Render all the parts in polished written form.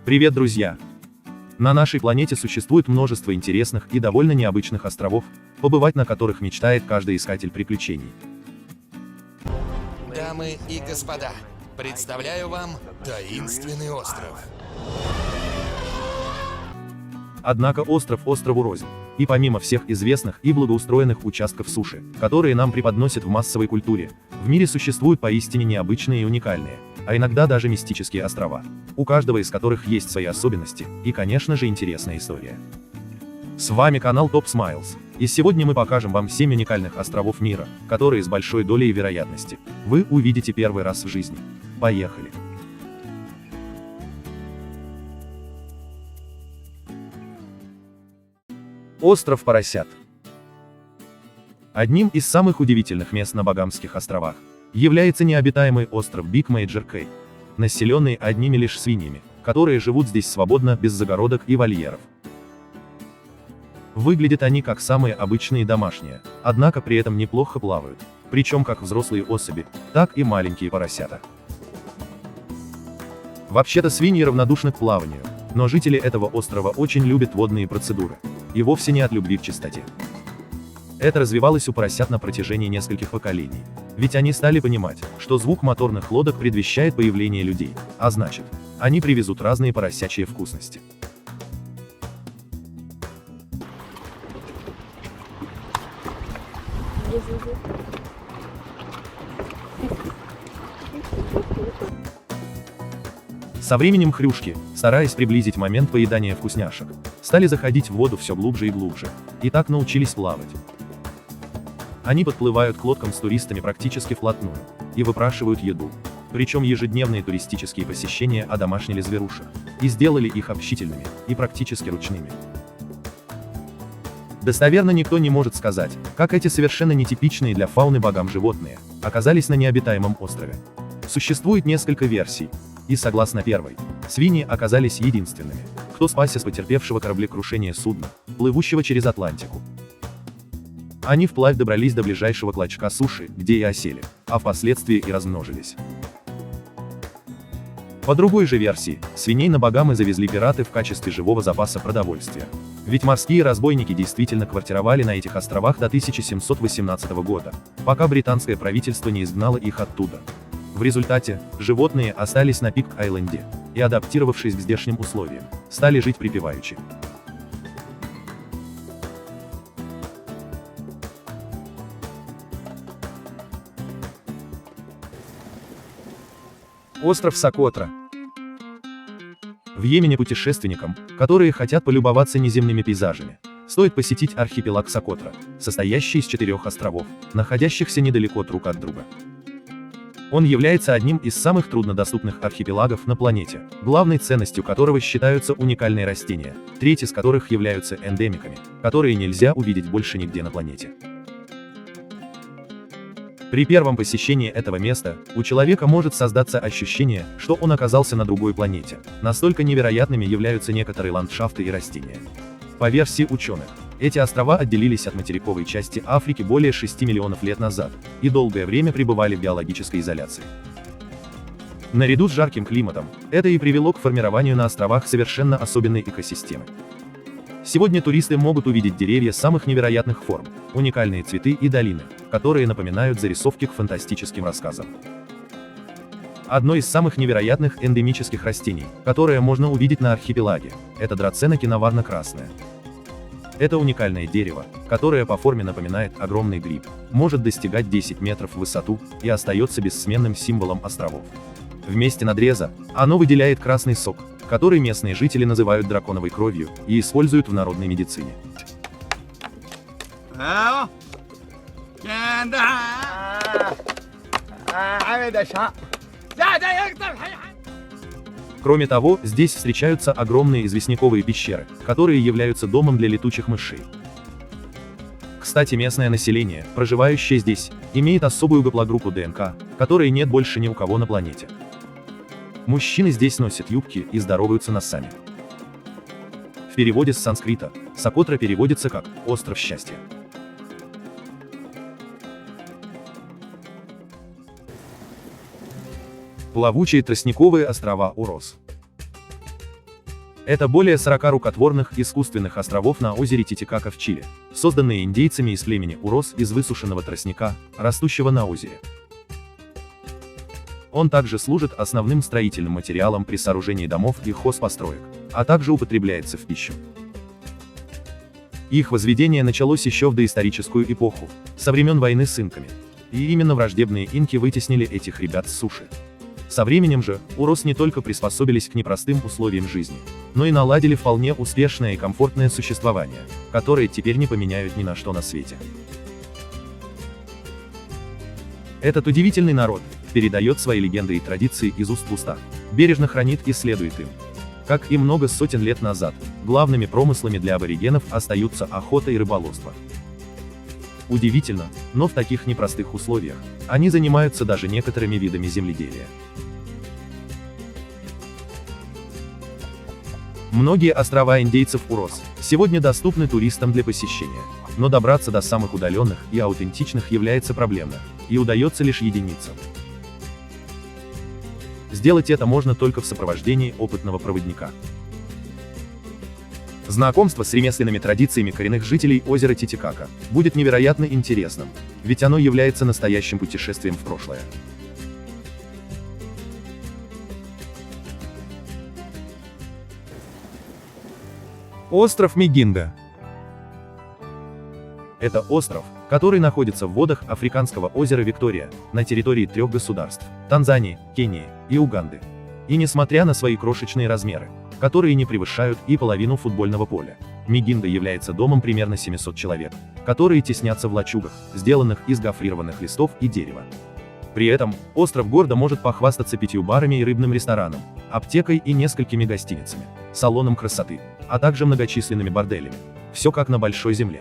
Привет, друзья! На нашей планете существует множество интересных и довольно необычных островов, побывать на которых мечтает каждый искатель приключений. Дамы и господа, представляю вам таинственный остров. Однако остров острову рознь. И помимо всех известных и благоустроенных участков суши, которые нам преподносят в массовой культуре, в мире существуют поистине необычные и уникальные, а иногда даже мистические острова, у каждого из которых есть свои особенности и, конечно же, интересная история. С вами канал Top Smiles, и сегодня мы покажем вам 7 уникальных островов мира, которые с большой долей вероятности вы увидите первый раз в жизни. Поехали! Остров Поросят. Одним из самых удивительных мест на Багамских островах является необитаемый остров Big Major Cay, населенный одними лишь свиньями, которые живут здесь свободно, без загородок и вольеров. Выглядят они как самые обычные домашние, однако при этом неплохо плавают, причем как взрослые особи, так и маленькие поросята. Вообще-то свиньи равнодушны к плаванию, но жители этого острова очень любят водные процедуры, и вовсе не от любви к чистоте. Это развивалось у поросят на протяжении нескольких поколений, ведь они стали понимать, что звук моторных лодок предвещает появление людей, а значит, они привезут разные поросячьи вкусности. Со временем хрюшки, стараясь приблизить момент поедания вкусняшек, стали заходить в воду все глубже и глубже, и так научились плавать. Они подплывают к лодкам с туристами практически вплотную и выпрашивают еду, причем ежедневные туристические посещения одомашнили зверушек и сделали их общительными и практически ручными. Достоверно никто не может сказать, как эти совершенно нетипичные для фауны Багам животные оказались на необитаемом острове. Существует несколько версий, и согласно первой, свиньи оказались единственными, кто спасся с потерпевшего кораблекрушения судна, плывущего через Атлантику. Они вплавь добрались до ближайшего клочка суши, где и осели, а впоследствии и размножились. По другой же версии, свиней на Багамы завезли пираты в качестве живого запаса продовольствия. Ведь морские разбойники действительно квартировали на этих островах до 1718 года, пока британское правительство не изгнало их оттуда. В результате, животные остались на Пик-Айленде, и, адаптировавшись к здешним условиям, стали жить припеваючи. Остров Сокотра. В Йемене путешественникам, которые хотят полюбоваться неземными пейзажами, стоит посетить архипелаг Сокотра, состоящий из 4 островов, находящихся недалеко друг от друга. Он является одним из самых труднодоступных архипелагов на планете, главной ценностью которого считаются уникальные растения, треть из которых являются эндемиками, которые нельзя увидеть больше нигде на планете. При первом посещении этого места у человека может создаться ощущение, что он оказался на другой планете, настолько невероятными являются некоторые ландшафты и растения. По версии ученых, эти острова отделились от материковой части Африки более 6 миллионов лет назад и долгое время пребывали в биологической изоляции. Наряду с жарким климатом, это и привело к формированию на островах совершенно особенной экосистемы. Сегодня туристы могут увидеть деревья самых невероятных форм, уникальные цветы и долины, которые напоминают зарисовки к фантастическим рассказам. Одно из самых невероятных эндемических растений, которое можно увидеть на архипелаге, это драцена киноварно-красная. Это уникальное дерево, которое по форме напоминает огромный гриб, может достигать 10 метров в высоту и остается бессменным символом островов. В месте надреза оно выделяет красный сок, который местные жители называют драконовой кровью и используют в народной медицине. Кроме того, здесь встречаются огромные известняковые пещеры, которые являются домом для летучих мышей. Кстати, местное население, проживающее здесь, имеет особую гаплогруппу ДНК, которой нет больше ни у кого на планете. Мужчины здесь носят юбки и здороваются носами. В переводе с санскрита, Сокотра переводится как «остров счастья». Плавучие тростниковые острова Урос. Это более 40 рукотворных искусственных островов на озере Титикака в Чили, созданные индейцами из племени Урос из высушенного тростника, растущего на озере. Он также служит основным строительным материалом при сооружении домов и хозпостроек, а также употребляется в пищу. Их возведение началось еще в доисторическую эпоху, со времен войны с инками. И именно враждебные инки вытеснили этих ребят с суши. Со временем же, урос не только приспособились к непростым условиям жизни, но и наладили вполне успешное и комфортное существование, которое теперь не поменяют ни на что на свете. Этот удивительный народ передает свои легенды и традиции из уст в уста, бережно хранит и следует им. Как и много сотен лет назад, главными промыслами для аборигенов остаются охота и рыболовство. Удивительно, но в таких непростых условиях они занимаются даже некоторыми видами земледелия. Многие острова индейцев Урос сегодня доступны туристам для посещения, но добраться до самых удаленных и аутентичных является проблемно, и удается лишь единицам. Сделать это можно только в сопровождении опытного проводника. Знакомство с ремесленными традициями коренных жителей озера Титикака будет невероятно интересным, ведь оно является настоящим путешествием в прошлое. Остров Мигинго. Это остров, который находится в водах африканского озера Виктория, на территории 3 государств – Танзании, Кении и Уганды. И несмотря на свои крошечные размеры, которые не превышают и половину футбольного поля, Мигинго является домом примерно 700 человек, которые теснятся в лачугах, сделанных из гофрированных листов и дерева. При этом, остров гордо может похвастаться 5 барами и рыбным рестораном, аптекой и несколькими гостиницами, салоном красоты, а также многочисленными борделями. Все как на большой земле.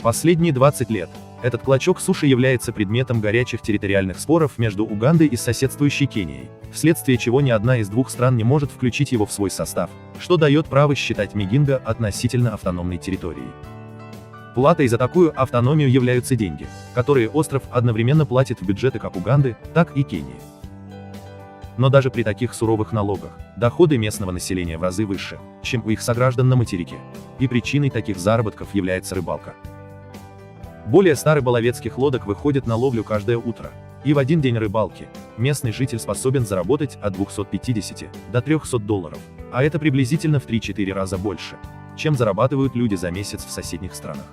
Последние 20 лет этот клочок суши является предметом горячих территориальных споров между Угандой и соседствующей Кенией, вследствие чего ни одна из двух стран не может включить его в свой состав, что дает право считать Мигинго относительно автономной территорией. Платой за такую автономию являются деньги, которые остров одновременно платит в бюджеты как Уганды, так и Кении. Но даже при таких суровых налогах, доходы местного населения в разы выше, чем у их сограждан на материке, и причиной таких заработков является рыбалка. Более 100 рыболовецких лодок выходят на ловлю каждое утро, и в один день рыбалки местный житель способен заработать от 250 до $300, а это приблизительно в 3-4 раза больше, чем зарабатывают люди за месяц в соседних странах.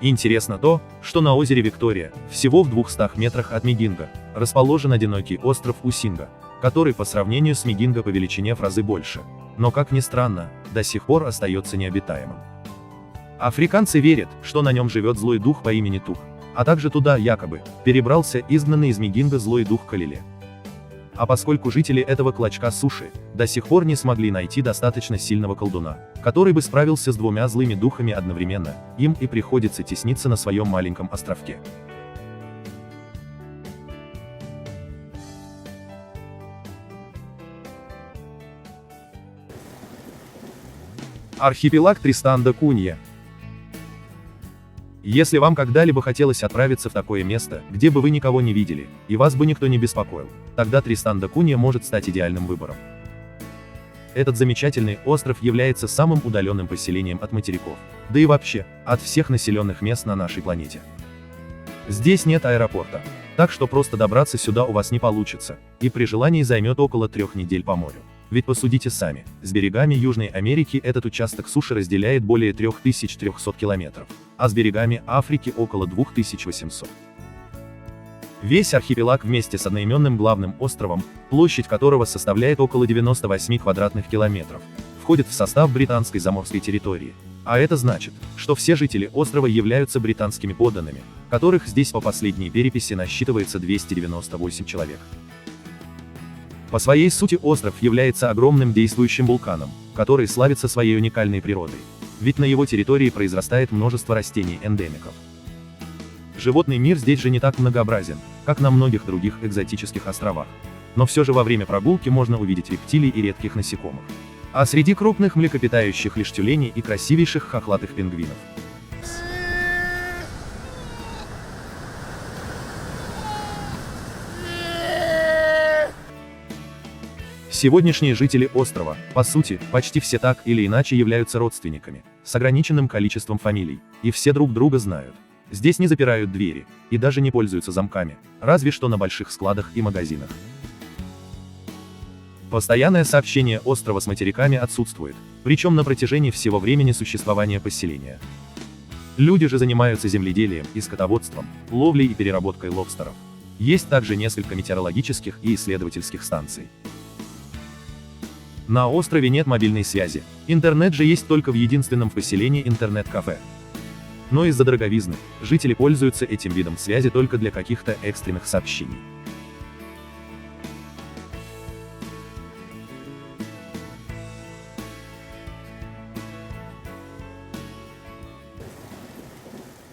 И интересно то, что на озере Виктория, всего в 200 метрах от Мигинго, расположен одинокий остров Усинга, который по сравнению с Мигинго по величине в разы больше, но, как ни странно, до сих пор остается необитаемым. Африканцы верят, что на нем живет злой дух по имени Тух, а также туда, якобы, перебрался изгнанный из Мигинго злой дух Калиле. А поскольку жители этого клочка суши до сих пор не смогли найти достаточно сильного колдуна, который бы справился с 2 злыми духами одновременно, им и приходится тесниться на своем маленьком островке. Архипелаг Тристан да Кунья. Если вам когда-либо хотелось отправиться в такое место, где бы вы никого не видели, и вас бы никто не беспокоил, тогда Тристан да Кунья может стать идеальным выбором. Этот замечательный остров является самым удаленным поселением от материков, да и вообще, от всех населенных мест на нашей планете. Здесь нет аэропорта, так что просто добраться сюда у вас не получится, и при желании займет около 3 недель по морю. Ведь посудите сами, с берегами Южной Америки этот участок суши разделяет более 3300 километров, а с берегами Африки около 2800. Весь архипелаг вместе с одноименным главным островом, площадь которого составляет около 98 квадратных километров, входит в состав британской заморской территории. А это значит, что все жители острова являются британскими подданными, которых здесь по последней переписи насчитывается 298 человек. По своей сути остров является огромным действующим вулканом, который славится своей уникальной природой. Ведь на его территории произрастает множество растений-эндемиков. Животный мир здесь же не так многообразен, как на многих других экзотических островах. Но все же во время прогулки можно увидеть рептилий и редких насекомых. А среди крупных млекопитающих лишь тюленей и красивейших хохлатых пингвинов. Сегодняшние жители острова, по сути, почти все так или иначе являются родственниками, с ограниченным количеством фамилий, и все друг друга знают. Здесь не запирают двери, и даже не пользуются замками, разве что на больших складах и магазинах. Постоянное сообщение острова с материками отсутствует, причем на протяжении всего времени существования поселения. Люди же занимаются земледелием и скотоводством, ловлей и переработкой лобстеров. Есть также несколько метеорологических и исследовательских станций. На острове нет мобильной связи, интернет же есть только в единственном поселении интернет-кафе. Но из-за дороговизны, жители пользуются этим видом связи только для каких-то экстренных сообщений.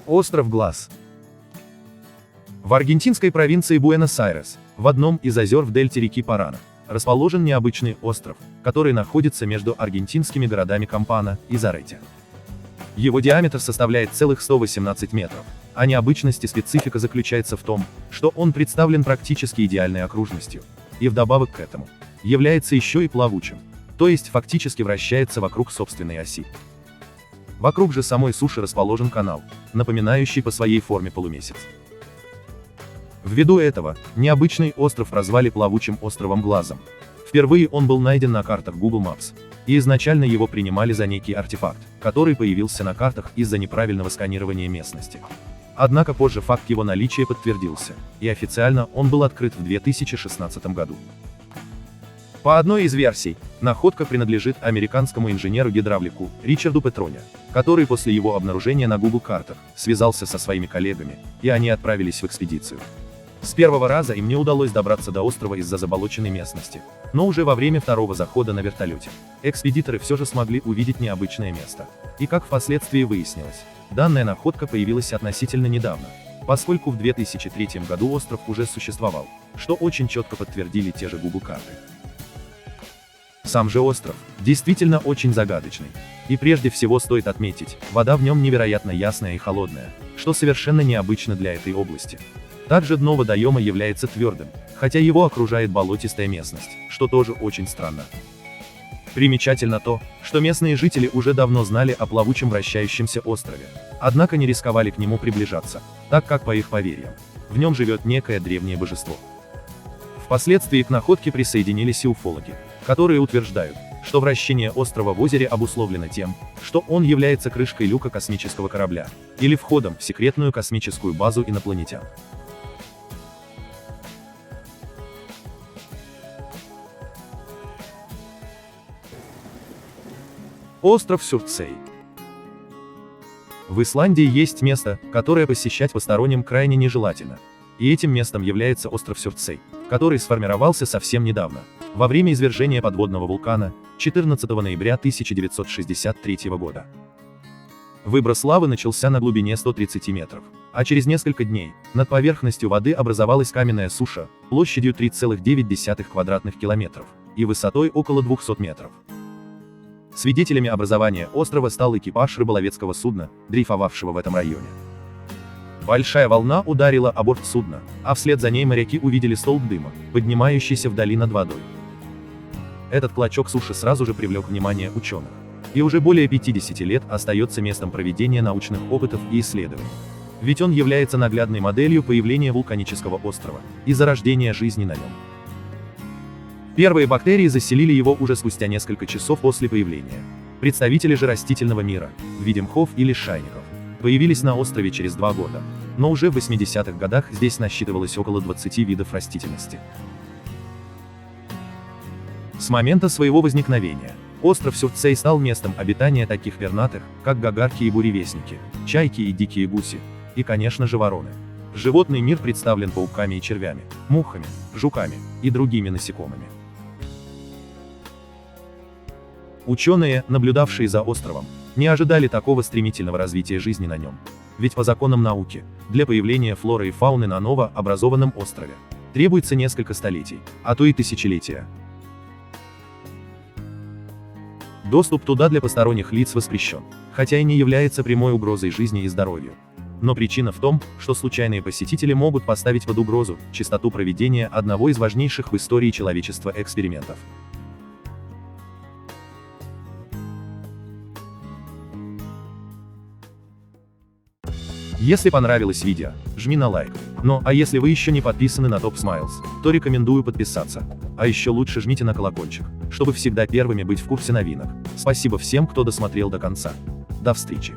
Остров Глаз. В аргентинской провинции Буэнос-Айрес, в одном из озер в дельте реки Парана, расположен необычный остров, который находится между аргентинскими городами Кампана и Зарете. Его диаметр составляет целых 118 метров, а необычность и специфика заключается в том, что он представлен практически идеальной окружностью, и вдобавок к этому, является еще и плавучим, то есть фактически вращается вокруг собственной оси. Вокруг же самой суши расположен канал, напоминающий по своей форме полумесяц. Ввиду этого, необычный остров прозвали плавучим островом Глазом. Впервые он был найден на картах Google Maps, и изначально его принимали за некий артефакт, который появился на картах из-за неправильного сканирования местности. Однако позже факт его наличия подтвердился, и официально он был открыт в 2016 году. По одной из версий, находка принадлежит американскому инженеру-гидравлику Ричарду Петроне, который после его обнаружения на Google картах связался со своими коллегами, и они отправились в экспедицию. С первого раза им не удалось добраться до острова из-за заболоченной местности, но уже во время второго захода на вертолете экспедиторы все же смогли увидеть необычное место. И как впоследствии выяснилось, данная находка появилась относительно недавно, поскольку в 2003 году остров уже существовал, что очень четко подтвердили те же Google карты. Сам же остров действительно очень загадочный. И прежде всего стоит отметить, вода в нем невероятно ясная и холодная, что совершенно необычно для этой области. Также дно водоема является твердым, хотя его окружает болотистая местность, что тоже очень странно. Примечательно то, что местные жители уже давно знали о плавучем вращающемся острове, однако не рисковали к нему приближаться, так как, по их поверьям, в нем живет некое древнее божество. Впоследствии к находке присоединились и уфологи, которые утверждают, что вращение острова в озере обусловлено тем, что он является крышкой люка космического корабля, или входом в секретную космическую базу инопланетян. Остров Сюртсей. В Исландии есть место, которое посещать посторонним крайне нежелательно. И этим местом является остров Сюртсей, который сформировался совсем недавно, во время извержения подводного вулкана, 14 ноября 1963 года. Выброс лавы начался на глубине 130 метров, а через несколько дней, над поверхностью воды образовалась каменная суша, площадью 3,9 квадратных километров, и высотой около 200 метров. Свидетелями образования острова стал экипаж рыболовецкого судна, дрейфовавшего в этом районе. Большая волна ударила о борт судна, а вслед за ней моряки увидели столб дыма, поднимающийся вдали над водой. Этот клочок суши сразу же привлек внимание ученых, и уже более 50 лет остается местом проведения научных опытов и исследований. Ведь он является наглядной моделью появления вулканического острова и зарождения жизни на нем. Первые бактерии заселили его уже спустя несколько часов после появления. Представители же растительного мира, в виде мхов или лишайников, появились на острове через 2 года, но уже в 80-х годах здесь насчитывалось около 20 видов растительности. С момента своего возникновения, остров Сюртсей стал местом обитания таких пернатых, как гагарки и буревестники, чайки и дикие гуси, и, конечно же, вороны. Животный мир представлен пауками и червями, мухами, жуками и другими насекомыми. Ученые, наблюдавшие за островом, не ожидали такого стремительного развития жизни на нем. Ведь по законам науки, для появления флоры и фауны на новообразованном острове, требуется несколько столетий, а то и тысячелетия. Доступ туда для посторонних лиц воспрещен, хотя и не является прямой угрозой жизни и здоровью. Но причина в том, что случайные посетители могут поставить под угрозу чистоту проведения одного из важнейших в истории человечества экспериментов. Если понравилось видео, жми на лайк. Ну, а если вы еще не подписаны на Top Smiles, то рекомендую подписаться. А еще лучше жмите на колокольчик, чтобы всегда первыми быть в курсе новинок. Спасибо всем, кто досмотрел до конца. До встречи.